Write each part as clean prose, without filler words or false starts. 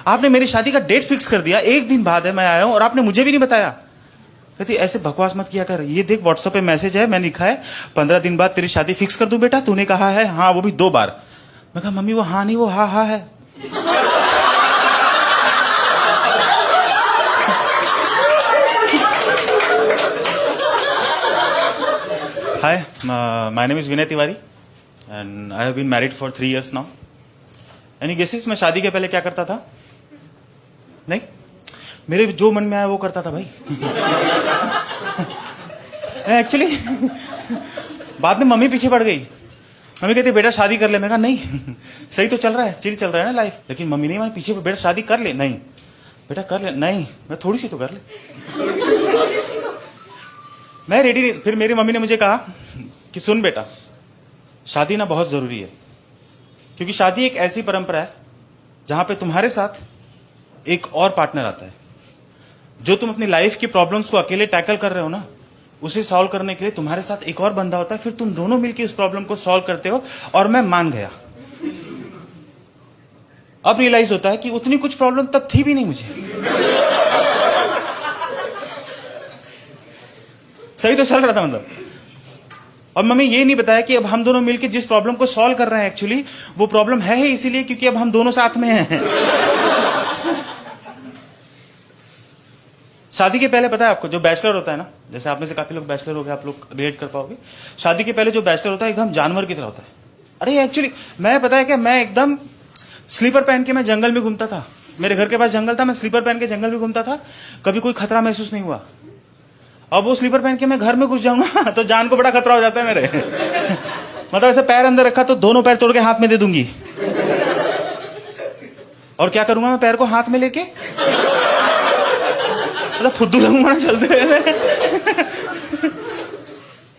आपने मेरी शादी का डेट फिक्स कर दिया, 1 दिन बाद है मैं आया हूं और आपने मुझे भी नहीं बताया। कहती ऐसे बकवास मत किया कर, ये देख व्हाट्सएप पे मैसेज है, मैंने लिखा है 15 दिन बाद तेरी शादी फिक्स कर दूं बेटा, तूने कहा है हाँ, वो भी 2 बार। मैं कहा मम्मी वो हाँ नहीं, वो हाँ हाँ है। Hi, my name is Vinay Tiwari and I have been married for 3 years now. Any guesses मैं शादी के पहले क्या करता था? नहीं, मेरे जो मन में आया वो करता था भाई। एक्चुअली बाद में मम्मी पीछे पड़ गई। मम्मी कहती बेटा शादी कर ले। मैं कहा नहीं, सही तो चल रहा है, चिल चल रहा है ना लाइफ। लेकिन मम्मी नहीं मानी, पीछे बेटा शादी कर ले। नहीं बेटा कर ले। नहीं, मैं थोड़ी सी तो कर ले। मैं रेडी नहीं। फिर मेरी मम्मी ने मुझे कहा कि सुन बेटा, शादी ना बहुत जरूरी है, क्योंकि शादी एक ऐसी परंपरा है जहां पे तुम्हारे साथ एक और पार्टनर आता है। जो तुम अपनी लाइफ की प्रॉब्लम्स को अकेले टैकल कर रहे हो ना, उसे सॉल्व करने के लिए तुम्हारे साथ एक और बंदा होता है। फिर तुम दोनों मिलकर उस प्रॉब्लम को सॉल्व करते हो। और मैं मान गया। अब रियलाइज होता है कि उतनी कुछ प्रॉब्लम तब थी भी नहीं मुझे। सही तो चल रहा था मतलब। और मम्मी ये नहीं बताया कि अब हम दोनों मिलकर जिस प्रॉब्लम को सॉल्व कर रहे हैं, एक्चुअली वो प्रॉब्लम है ही इसीलिए क्योंकि अब हम दोनों साथ में हैं। शादी के पहले पता है आपको, जो बैचलर होता है ना, जैसे आप में से काफी लोग बैचलर हो गए, आप लोग रिलेट कर पाओगे। शादी के पहले जो बैचलर होता है एकदम जानवर की तरह होता है। अरे एक्चुअली मैं पता है क्या, मैं एकदम स्लीपर पहन के मैं जंगल में घूमता था। मेरे घर के पास जंगल था, मैं स्लीपर पहन के जंगल में घूमता था। कभी कोई खतरा महसूस नहीं हुआ। अब वो स्लीपर पहन के मैं घर में घुस जाऊंगा तो जान को बड़ा खतरा हो जाता है मेरे। मतलब ऐसे पैर अंदर रखा तो दोनों पैर तोड़ के हाथ में दे दूंगी। और क्या करूंगा मैं पैर को हाथ में लेके? मतलब फुद्दू लगूंगा ना चलते हुए।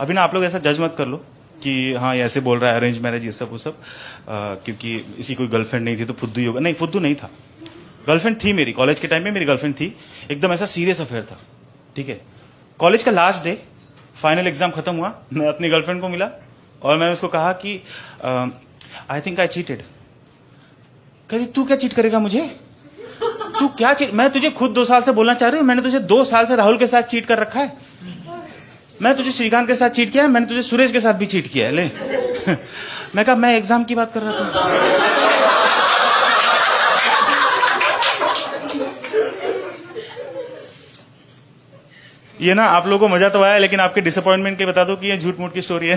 अभी ना आप लोग ऐसा जज मत कर लो कि हाँ ये ऐसे बोल रहा है अरेंज मैरिज ये सब वो सब, क्योंकि इसी कोई गर्लफ्रेंड नहीं थी तो फुद्दू ही होगा। नहीं, फुद्दू नहीं था। गर्लफ्रेंड थी मेरी, कॉलेज के टाइम में मेरी गर्लफ्रेंड थी। एकदम ऐसा सीरियस अफेयर था। ठीक है, कॉलेज का लास्ट डे, फाइनल एग्जाम खत्म हुआ, मैं अपनी गर्लफ्रेंड को मिला और मैंने उसको कहा कि आई थिंक आई चीटेड। कह तू क्या चीट करेगा मुझे? तू क्या चीट? मैं तुझे खुद 2 साल से बोलना चाह रही हूँ, मैंने तुझे 2 साल से राहुल के साथ चीट कर रखा है। मैं तुझे श्रीकांत के साथ चीट किया है, मैंने तुझे सुरेश के साथ भी चीट किया है। ले। मैं कहा मैं एग्जाम की बात कर रहा था। ये ना आप लोगों को मजा तो आया, लेकिन आपके डिसअपॉइंटमेंट के बता दो कि ये झूठ मूठ की स्टोरी है।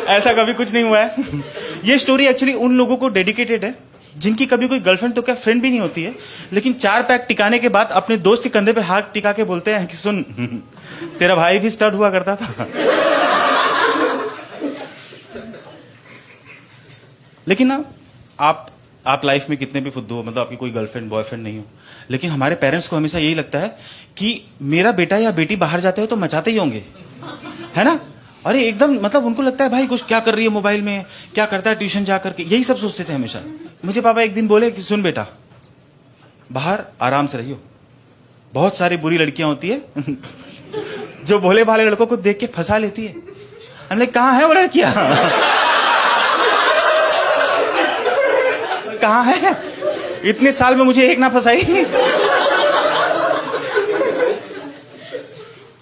ऐसा कभी कुछ नहीं हुआ है। ये स्टोरी एक्चुअली उन लोगों को डेडिकेटेड है जिनकी कभी कोई गर्लफ्रेंड तो क्या फ्रेंड भी नहीं होती है, लेकिन 4 पैक टिकाने के बाद अपने दोस्त के कंधे पे हाथ टिका के बोलते हैं कि सुन तेरा भाई भी स्टड हुआ करता था। लेकिन ना आप लाइफ में कितने भी फुद्दू हो, मतलब आपकी कोई गर्लफ्रेंड बॉयफ्रेंड नहीं हो, लेकिन हमारे पेरेंट्स को हमेशा यही लगता है कि मेरा बेटा या बेटी बाहर जाते हो तो मचाते ही होंगे, है ना? अरे एकदम, मतलब उनको लगता है भाई कुछ क्या कर रही है मोबाइल में, क्या करता है ट्यूशन जा करके, यही सब सोचते थे हमेशा। मुझे पापा एक दिन बोले कि सुन बेटा, बाहर आराम से रहियो, बहुत सारी बुरी लड़कियां होती है जो भोले भाले लड़कों को देख के फंसा लेती है। हमने कहा है वो लड़कियां? कहाँ है? इतने साल में मुझे एक ना फंसाई।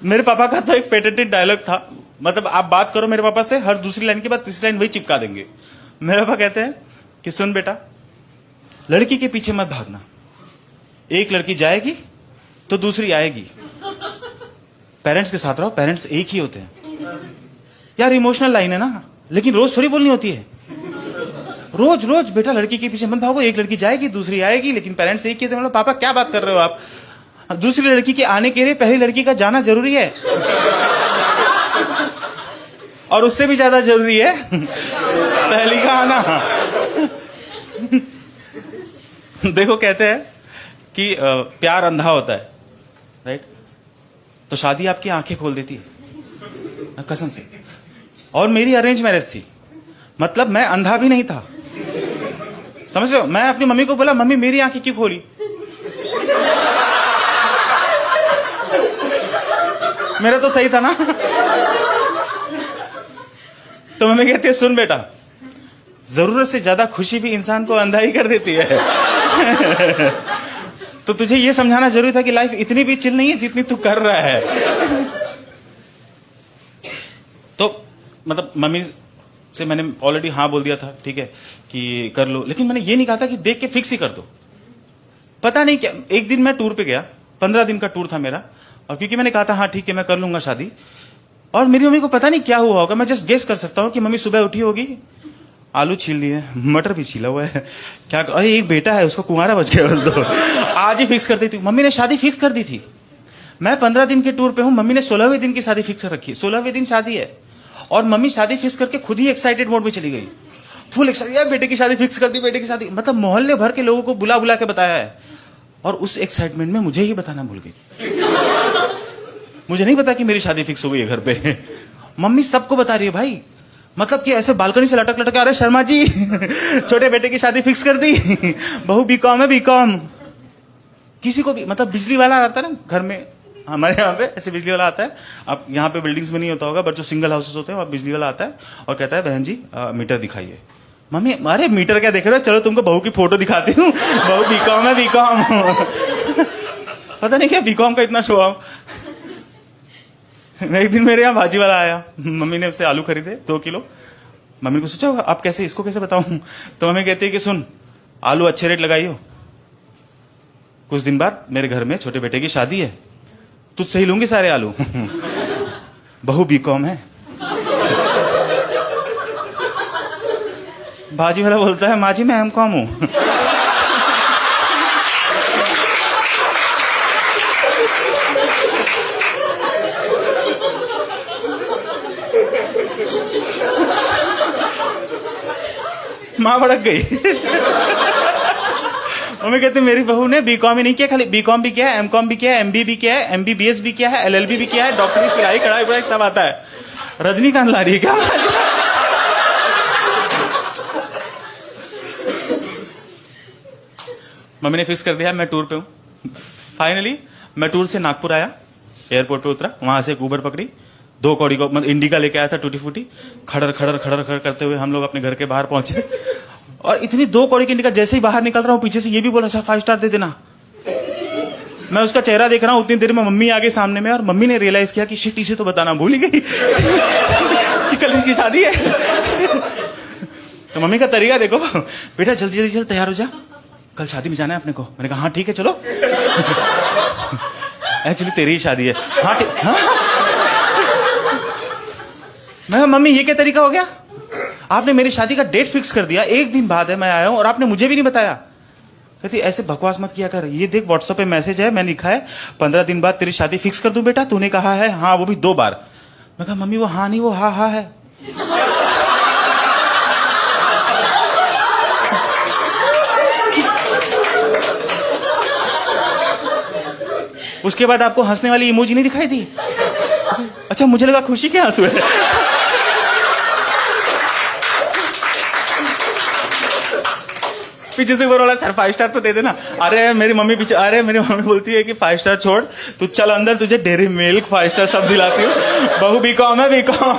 मेरे पापा का तो एक पेटेंटेड डायलॉग था, मतलब आप बात करो मेरे पापा से, हर दूसरी लाइन के बाद तीसरी लाइन वही चिपका देंगे। मेरे पापा कहते हैं कि सुन बेटा, लड़की के पीछे मत भागना, एक लड़की जाएगी तो दूसरी आएगी। पेरेंट्स के साथ रहो, पेरेंट्स एक ही होते हैं। यार इमोशनल लाइन है ना, लेकिन रोज थोड़ी बोलनी होती है। रोज रोज बेटा लड़की के पीछे मत भागो, एक लड़की जाएगी दूसरी आएगी, लेकिन पेरेंट्स एक ही होते हैं। पापा क्या बात कर रहे हो आप? दूसरी लड़की के आने के लिए पहली लड़की का जाना जरूरी है, और उससे भी ज्यादा जरूरी है पहली का आना। देखो कहते हैं कि प्यार अंधा होता है, राइट? तो शादी आपकी आंखें खोल देती है, कसम से। और मेरी अरेंज मैरिज थी, मतलब मैं अंधा भी नहीं था, समझ रहे हो? मैं अपनी मम्मी को बोला मम्मी मेरी आंखें क्यों खोली? मेरा तो सही था ना। तो मम्मी कहती है सुन बेटा, जरूरत से ज्यादा खुशी भी इंसान को अंधा ही कर देती है। तो तुझे ये समझाना जरूरी था कि लाइफ इतनी भी चिल नहीं है जितनी तू कर रहा है। तो मतलब मम्मी से मैंने ऑलरेडी हाँ बोल दिया था, ठीक है कि कर लो, लेकिन मैंने ये नहीं कहा था कि देख के फिक्स ही कर दो। पता नहीं क्या, एक दिन मैं टूर पे गया, 15 दिन का टूर था मेरा, और क्योंकि मैंने कहा था हाँ ठीक है मैं कर लूंगा शादी, और मेरी मम्मी को पता नहीं क्या हुआ होगा, मैं जस्ट गेस कर सकता हूँ कि मम्मी सुबह उठी होगी, आलू छील लिए, मटर भी छीला हुआ है, क्या अरे एक बेटा है उसको कुंवारा बच गया बस दो, आज ही फिक्स कर दी थी। मम्मी ने शादी फिक्स कर दी थी। मैं 15 दिन के टूर पे हूं, मम्मी ने 16वें दिन की शादी फिक्स कर रखी है, 16वें दिन शादी है, और मम्मी शादी फिक्स करके खुद ही एक्साइटेड मोड में चली गई, फुल एक्साइटेड, यार बेटे की शादी फिक्स कर दी, बेटे की शादी, मतलब मोहल्ले भर के लोगों को बुला बुला के बताया है, और उस एक्साइटमेंट में मुझे ही बताना भूल गई। मुझे नहीं पता कि मेरी शादी फिक्स हो गई है घर पे। मम्मी सबको बता रही है भाई, मतलब कि ऐसे बालकनी से लटक लटक आ रहे, शर्मा जी छोटे बेटे की शादी फिक्स कर दी, बहू बीकॉम है, बीकॉम। किसी को भी, मतलब बिजली वाला आता है ना घर में, हमारे यहाँ पे ऐसे बिजली वाला आता है, आप यहाँ पे बिल्डिंग्स में नहीं होता होगा, बट जो सिंगल हाउसेस होते हैं वहाँ बिजली वाला आता है और कहता है बहन जी मीटर दिखाइए। मम्मी अरे मीटर क्या देख रहे हो, चलो तुमको बहू की फोटो दिखाती हूँ, बहू बीकॉम है, बीकॉम। पता नहीं क्या बीकॉम का इतना शो ऑफ। एक दिन मेरे यहाँ भाजी वाला आया, मम्मी ने उससे आलू खरीदे 2 किलो। मम्मी को सोचा आप कैसे, इसको कैसे बताऊं, तो मम्मी कहती है कि सुन आलू अच्छे रेट लगाइयो, कुछ दिन बाद मेरे घर में छोटे बेटे की शादी है, तुझसे ही लूंगी सारे आलू। बहू बीकॉम है। भाजी वाला बोलता है माँ जी मैं एमकॉम हूं। माँ भड़क गई। मम्मी कहते मेरी बहू ने बीकॉम ही नहीं किया, खाली बीकॉम भी किया है, एमकॉम भी किया है, एमबी भी किया है, एमबीबीएस भी किया है, एलएलबी भी किया है, डॉक्टरी, सिलाई, कढ़ाई बुढ़ाई सब आता है। रजनीकांत ला रही है क्या? मम्मी ने फिक्स कर दिया मैं टूर पे हूं। फाइनली मैं टूर से नागपुर आया, एयरपोर्ट पे उतरा, वहां से एक उबर पकड़ी, 2 कौड़ी को मतलब इंडिका लेके आया था, टूटी फूटी, खड़र खड़र खड़र खड़र करते हुए हम लोग अपने घर के बाहर पहुंचे। और इतनी 2 कौड़ी की इंडिका, जैसे ही बाहर निकल रहा हूं पीछे से ये भी बोला 5 स्टार दे देना। मैं उसका चेहरा देख रहा हूं, उतनी देर में मम्मी आ गई सामने में, और मम्मी ने रियलाइज किया कि शिट इसे तो बताना भूल ही गई कि कल इसकी शादी है। तो मम्मी का तरीका देखो, बेटा जल्दी जल्दी जल्दी तैयार हो जा, कल शादी में जाना है अपने को। मैंने कहा हाँ ठीक है चलो। एक्चुअली तेरी ही शादी है। हाँ ठीक, हाँ। मैं मम्मी ये क्या तरीका हो गया, आपने मेरी शादी का डेट फिक्स कर दिया, 1 दिन बाद है मैं आया हूं और आपने मुझे भी नहीं बताया। कहती ऐसे बकवास मत किया कर, ये देख व्हाट्सएप पे मैसेज है, मैंने लिखा है 15 दिन बाद तेरी शादी फिक्स कर दूं बेटा, तूने कहा है हाँ, वो भी 2 बार। मैं कहा मम्मी वो हाँ नहीं, वो हाँ है। उसके बाद आपको हंसने वाली इमोजी नहीं दिखाई दी? अच्छा मुझे लगा खुशी के आंसू है। पीछे से बोला सर 5 स्टार तो दे देना। अरे मेरी मम्मी पीछे, अरे मेरी मम्मी बोलती है कि 5 स्टार छोड़, तू चल अंदर, तुझे डेयरी मिल्क 5 स्टार सब दिलाती हूँ, बहू बीकॉम है, बीकॉम।